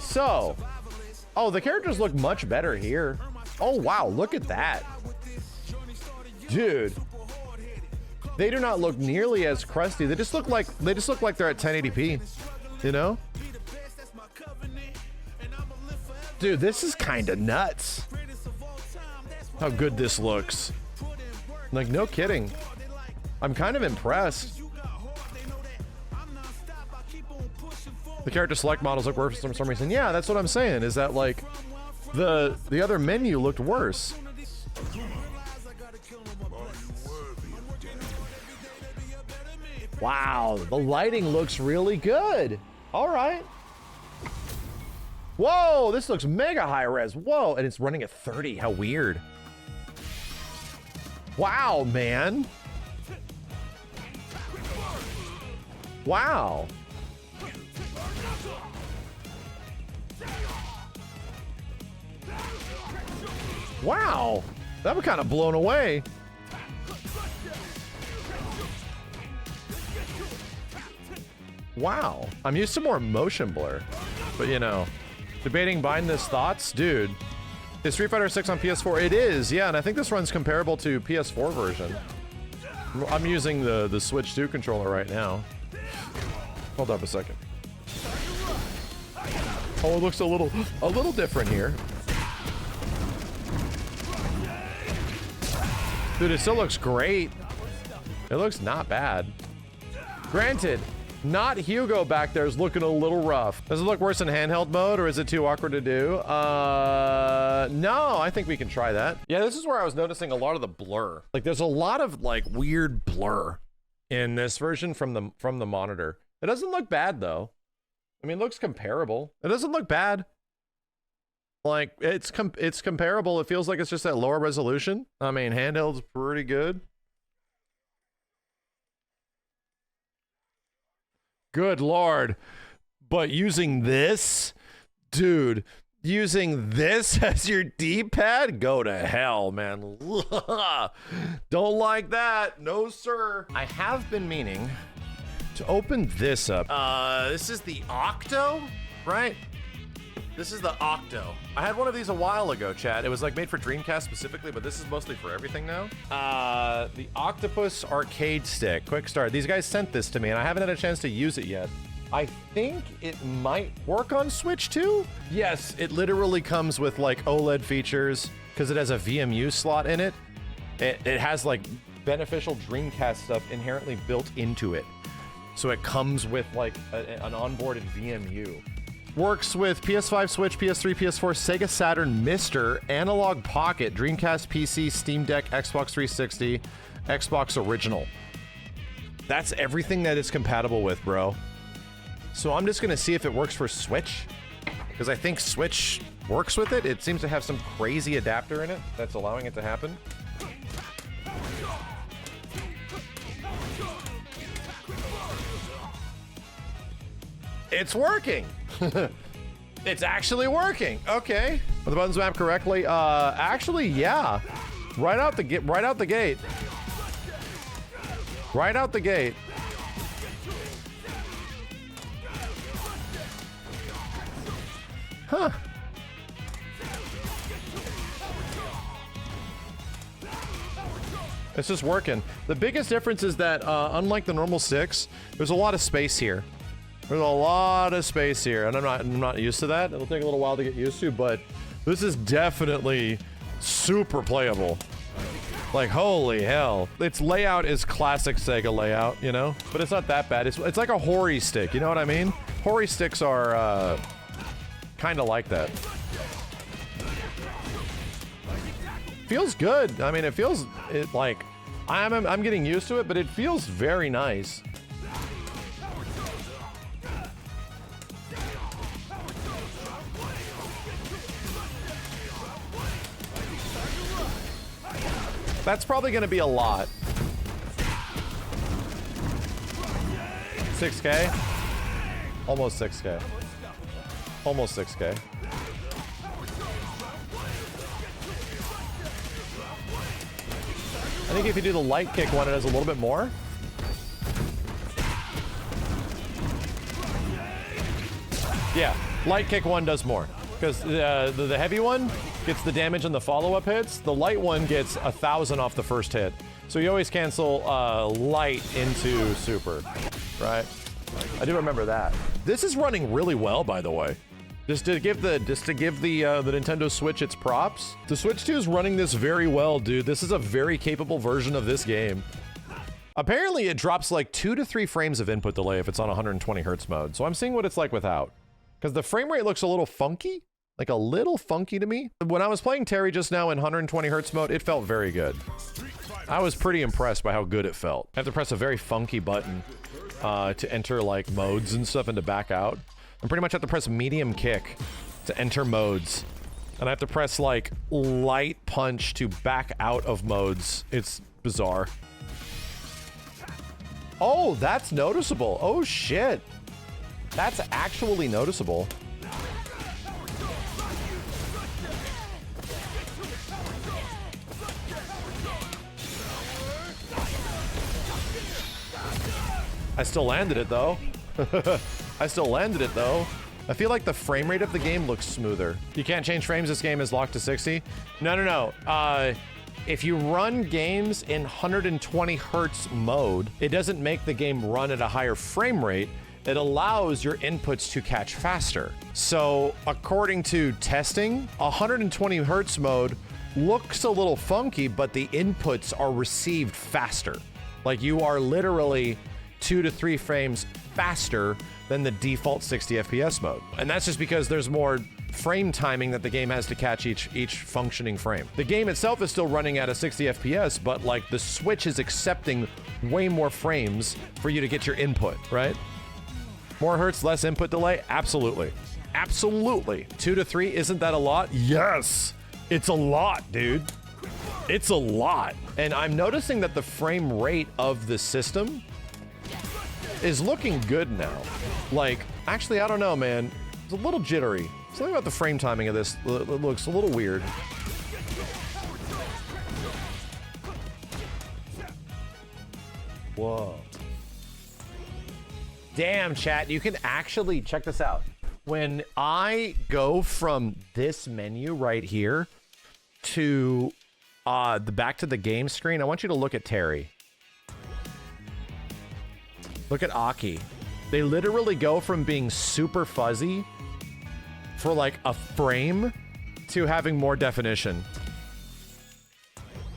So, oh, the characters look much better here. Oh, wow, look at that. Dude. They do not look nearly as crusty. They just look like they're at 1080p, you know? Dude, this is kind of nuts. How good this looks. Like, no kidding. I'm kind of impressed. The character select models look worse for some reason. Yeah, that's what I'm saying, is that like the other menu looked worse. Wow, the lighting looks really good. All right. Whoa, this looks mega high res. Whoa, and it's running at 30. How weird. Wow, man. Wow. Wow, that was kind of blown away. Wow, I'm used to more motion blur, but you know, debating Bindless Thoughts, dude. Is Street Fighter 6 on PS4? It is, yeah, and I think this runs comparable to PS4 version. I'm using the Switch 2 controller right now. Hold up a second. Oh, it looks a little different here. Dude, it still looks great. It looks not bad. Granted, not Hugo back there is looking a little rough. Does it look worse in handheld mode, or is it too awkward to do? No, I think we can try that. Yeah, this is where I was noticing a lot of the blur. Like, there's a lot of like weird blur in this version from the monitor. It doesn't look bad though. I mean, it looks comparable. It doesn't look bad. Like, it's comparable. It feels like it's just at lower resolution. I mean, handheld's pretty good. Good Lord. But using this? Dude, using this as your D-pad? Go to hell, man. Don't like that. No, sir. I have been meaning to open this up. This is the Octo, right? This is the Octo. I had one of these a while ago, chat. It was like made for Dreamcast specifically, but this is mostly for everything now. The Octopus Arcade Stick. Quick start. These guys sent this to me, and I haven't had a chance to use it yet. I think it might work on Switch too. Yes, it literally comes with like OLED features because it has a VMU slot in it. It has like beneficial Dreamcast stuff inherently built into it. So it comes with like an onboarded VMU. Works with PS5, Switch, PS3, PS4, Sega Saturn, Mister, Analog Pocket, Dreamcast PC, Steam Deck, Xbox 360, Xbox Original. That's everything that it's compatible with, bro. So I'm just gonna see if it works for Switch, because I think Switch works with it. It seems to have some crazy adapter in it that's allowing it to happen. It's working. It's actually working. Okay. Are the buttons mapped correctly? Actually, yeah. Right out the gate. Right out the gate. Right out the gate. Huh. It's just working. The biggest difference is that, unlike the normal sticks, there's a lot of space here. There's a lot of space here, and I'm not used to that. It'll take a little while to get used to, but this is definitely super playable. Like, holy hell. Its layout is classic Sega layout, you know? But it's not that bad. It's like a Hori stick, you know what I mean? Hori sticks are, kind of like that. Feels good. I mean, it feels, like, I'm getting used to it, but it feels very nice. That's probably gonna be a lot. 6K? Almost 6K. Almost 6K. I think if you do the light kick one, it does a little bit more. Yeah, light kick one does more. Because the heavy one gets the damage on the follow-up hits. The light one gets 1,000 off the first hit. So you always cancel light into super, right? I do remember that. This is running really well, by the way. Just to give the Nintendo Switch its props. The Switch 2 is running this very well, dude. This is a very capable version of this game. Apparently, it drops like 2 to 3 frames of input delay if it's on 120 hertz mode. So I'm seeing what it's like without. Because the frame rate looks a little funky. Like a little funky to me. When I was playing Terry just now in 120 hertz mode, it felt very good. I was pretty impressed by how good it felt. I have to press a very funky button to enter like modes and stuff and to back out. I pretty much have to press medium kick to enter modes. And I have to press like light punch to back out of modes. It's bizarre. Oh, that's noticeable. Oh shit. That's actually noticeable. I still landed it though. I still landed it though. I feel like the frame rate of the game looks smoother. You can't change frames. This game is locked to 60. No. If you run games in 120 hertz mode, it doesn't make the game run at a higher frame rate. It allows your inputs to catch faster. So according to testing, 120 hertz mode looks a little funky, but the inputs are received faster. Like you are literally 2 to 3 frames faster than the default 60 FPS mode. And that's just because there's more frame timing that the game has to catch each functioning frame. The game itself is still running at a 60 FPS, but like the Switch is accepting way more frames for you to get your input, right? More hertz, less input delay? Absolutely. Absolutely. 2 to 3, isn't that a lot? Yes. It's a lot, dude. It's a lot. And I'm noticing that the frame rate of the system is looking good now. Like, actually, I don't know, man. It's a little jittery. Something about the frame timing of this looks a little weird. Whoa. Damn, chat, you can actually, check this out. When I go from this menu right here to back to the game screen, I want you to look at Terry. Look at Aki. They literally go from being super fuzzy for like a frame to having more definition.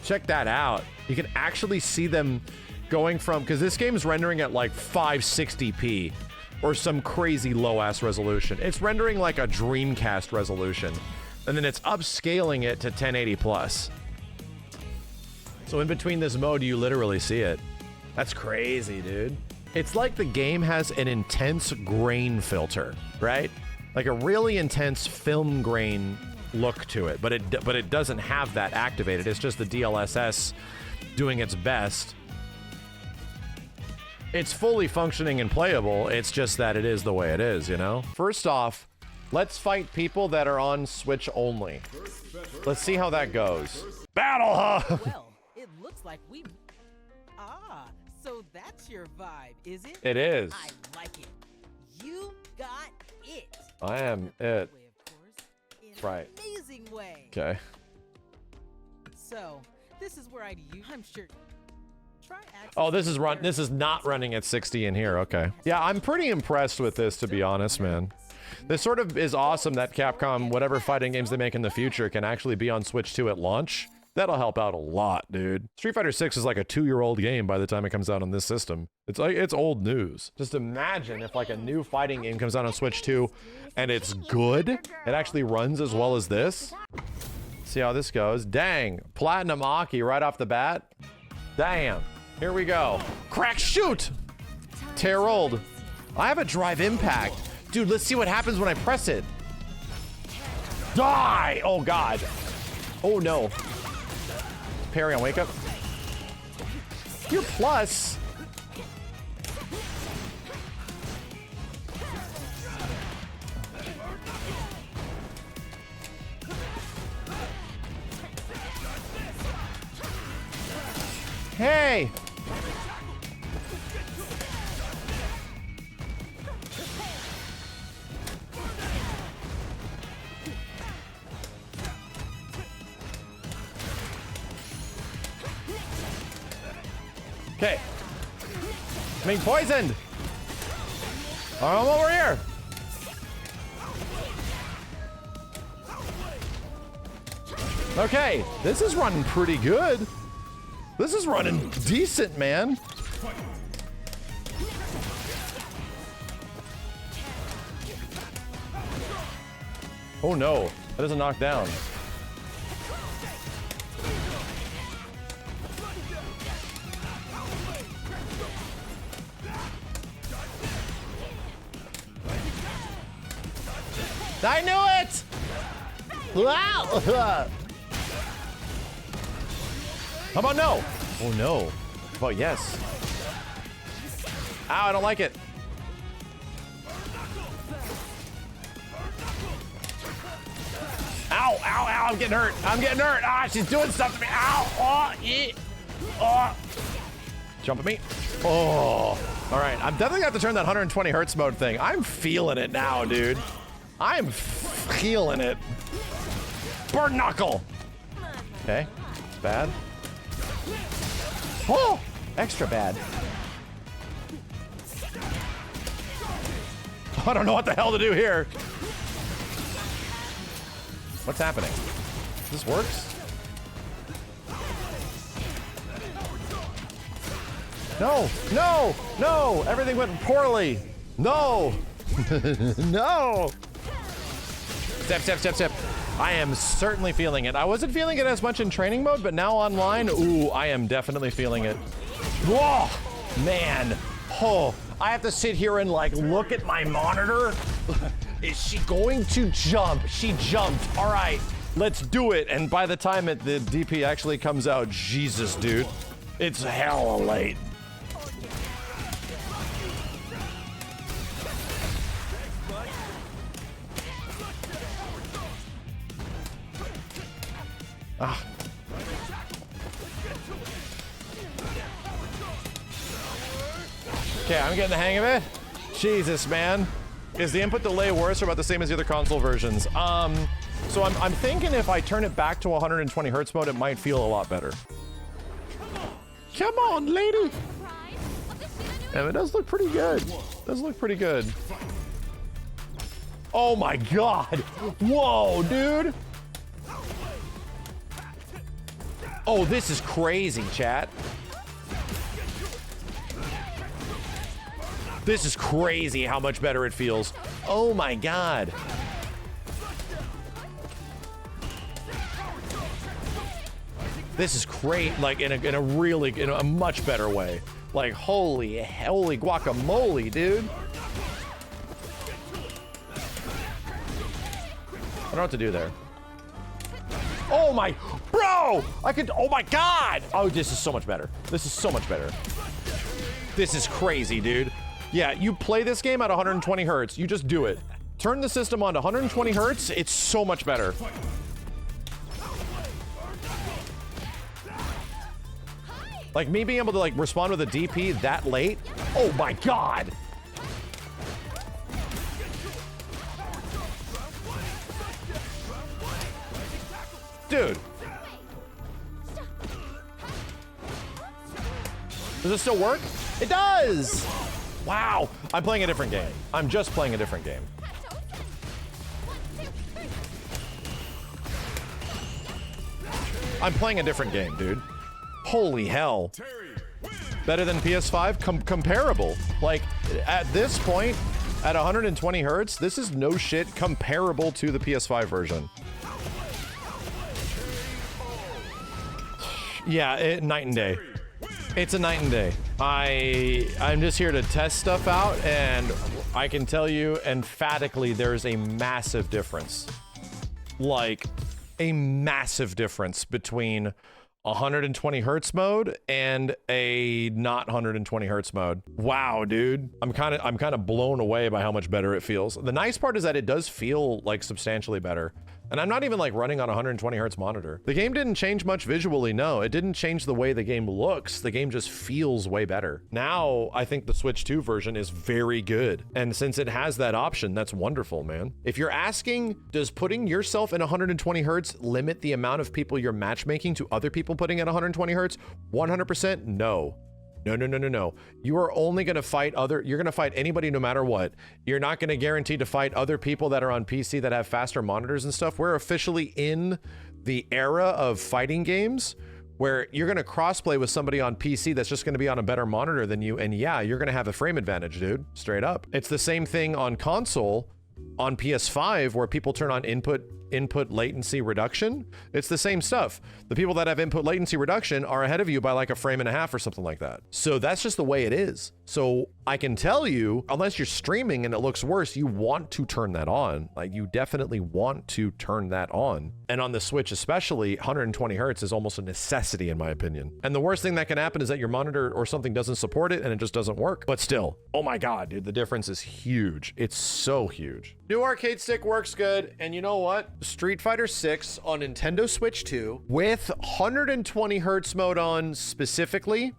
Check that out. You can actually see them going from, because this game is rendering at like 560p or some crazy low ass resolution. It's rendering like a Dreamcast resolution, and then it's upscaling it to 1080 plus. So in between this mode, you literally see it. That's crazy, dude. It's like the game has an intense grain filter, right? Like a really intense film grain look to it, but it doesn't have that activated. It's just the DLSS doing its best. It's fully functioning and playable. It's just that it is the way it is, you know? First off, let's fight people that are on Switch only. Let's see how that goes. Battle Hub! Well, it looks like we... Ah, so that's your vibe, is it? It is. I like it. You got it. I am it. Way, of course. In Right. an amazing way. Okay. So, this is where I'd use... I'm sure... Oh, this is not running at 60 in here. Okay. Yeah, I'm pretty impressed with this, to be honest, man. This sort of is awesome that Capcom, whatever fighting games they make in the future, can actually be on Switch 2 at launch. That'll help out a lot, dude. Street Fighter 6 is like a 2-year-old game by the time it comes out on this system. It's like, it's old news. Just imagine if like a new fighting game comes out on Switch 2 and it's good. It actually runs as well as this. See how this goes. Dang, Platinum Aki right off the bat. Damn. Here we go. Crack shoot! Tear old. I have a drive impact. Dude, let's see what happens when I press it. Die! Oh, God. Oh, no. Parry on wake up. You're plus. Hey! Okay. I'm being poisoned! I'm over here! Okay, this is running pretty good. This is running decent, man. Oh no, that doesn't knock down. I knew it! Wow! How about no? Oh no. How about yes? Ow, I don't like it. Ow, ow, ow, I'm getting hurt. I'm getting hurt. Ah, she's doing stuff to me. Ow, oh, oh. Jump at me. Oh. All right, I'm definitely gonna have to turn that 120 hertz mode thing. I'm feeling it now, dude. I'm feeling it. Burn knuckle. Okay, bad. Oh, extra bad. I don't know what the hell to do here. What's happening? This works? No, no, no! Everything went poorly. No, no. Step, step, step, step. I am certainly feeling it. I wasn't feeling it as much in training mode, but now online, ooh, I am definitely feeling it. Whoa, man. Oh, I have to sit here and like look at my monitor. Is she going to jump? She jumped. All right, let's do it. And by the time the DP actually comes out, Jesus, dude, it's hella late. Ah. Okay, I'm getting the hang of it. Jesus, man. Is the input delay worse or about the same as the other console versions? So I'm thinking if I turn it back to 120 hertz mode, it might feel a lot better. Come on, lady. And it does look pretty good. It does look pretty good. Oh my God. Whoa, dude. Oh, this is crazy, chat. This is crazy how much better it feels. Oh my God. This is great, like in a much better way. Like holy guacamole, dude. I don't know what to do there. Oh my, bro! Oh my God! Oh, this is so much better. This is so much better. This is crazy, dude. Yeah, you play this game at 120 hertz. You just do it. Turn the system on to 120 hertz. It's so much better. Like me being able to like respond with a DP that late. Oh my God! Dude. Does it still work? It does! Wow. I'm playing a different game. I'm just playing a different game. I'm playing a different game, dude. Holy hell. Better than PS5? Comparable. Like, at this point, at 120 hertz, this is no shit comparable to the PS5 version. Yeah, night and day. It's a night and day. I'm just here to test stuff out, and I can tell you emphatically there's a massive difference. Like, a massive difference between 120 hertz mode and a not 120 hertz mode. Wow, dude. I'm kind of blown away by how much better it feels. The nice part is that it does feel like substantially better. And I'm not even like running on a 120 hertz monitor. The game didn't change much visually, no. It didn't change the way the game looks. The game just feels way better. Now, I think the Switch 2 version is very good. And since it has that option, that's wonderful, man. If you're asking, does putting yourself in 120 hertz limit the amount of people you're matchmaking to other people putting at 120 hertz? 100% no. No. You are only going to fight you're going to fight anybody no matter what. You're not going to guarantee to fight other people that are on PC that have faster monitors and stuff. We're officially in the era of fighting games where you're going to crossplay with somebody on PC that's just going to be on a better monitor than you. And yeah, you're going to have a frame advantage, dude. Straight up. It's the same thing on console, on PS5, where people turn on input latency reduction. It's the same stuff. The people that have input latency reduction are ahead of you by like a frame and a half or something like that. So that's just the way it is. So I can tell you, unless you're streaming and it looks worse, you want to turn that on. Like, you definitely want to turn that on. And on the Switch especially, 120 hertz is almost a necessity in my opinion. And the worst thing that can happen is that your monitor or something doesn't support it and it just doesn't work. But still, oh my God, dude, the difference is huge. It's so huge. New arcade stick works good. And you know what? Street Fighter 6 on Nintendo Switch 2 with 120 hertz mode on specifically,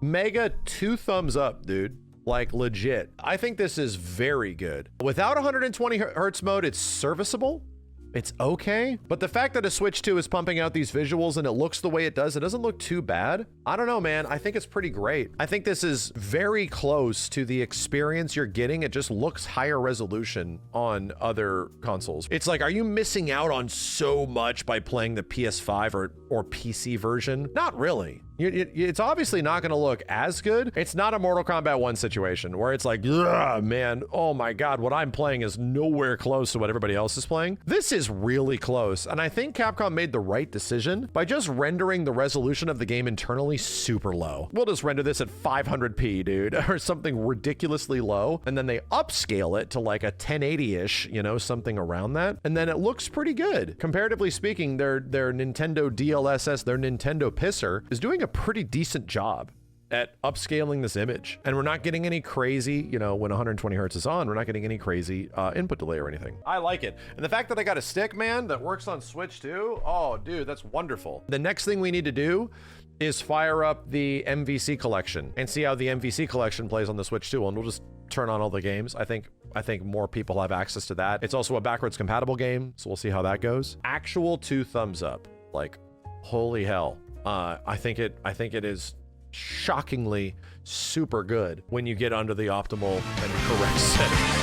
mega 2 thumbs up, dude. Like, legit. I think this is very good. Without 120 hertz mode, it's serviceable. It's okay, but the fact that a Switch 2 is pumping out these visuals and it looks the way it doesn't look too bad. I don't know, man. I think it's pretty great. I think this is very close to the experience you're getting. It just looks higher resolution on other consoles. It's like, are you missing out on so much by playing the PS5 or PC version? Not really. It's obviously not going to look as good. It's not a Mortal Kombat 1 situation where it's like, man, oh my God, what I'm playing is nowhere close to what everybody else is playing. This is really close. And I think Capcom made the right decision by just rendering the resolution of the game internally super low. We'll just render this at 500p, dude, or something ridiculously low. And then they upscale it to like a 1080-ish, you know, something around that. And then it looks pretty good. Comparatively speaking, their Nintendo DLSS, their Nintendo pisser, is doing a pretty decent job at upscaling this image. And we're not getting any crazy, you know, when 120 hertz is on, we're not getting any crazy input delay or anything. I like it. And the fact that I got a stick, man, that works on Switch too, oh, dude, that's wonderful. The next thing we need to do is fire up the MVC collection and see how the MVC collection plays on the Switch too. And we'll just turn on all the games. I think more people have access to that. It's also a backwards compatible game, so we'll see how that goes. Actual 2 thumbs up. Like, holy hell. I think it is shockingly super good when you get under the optimal and correct settings.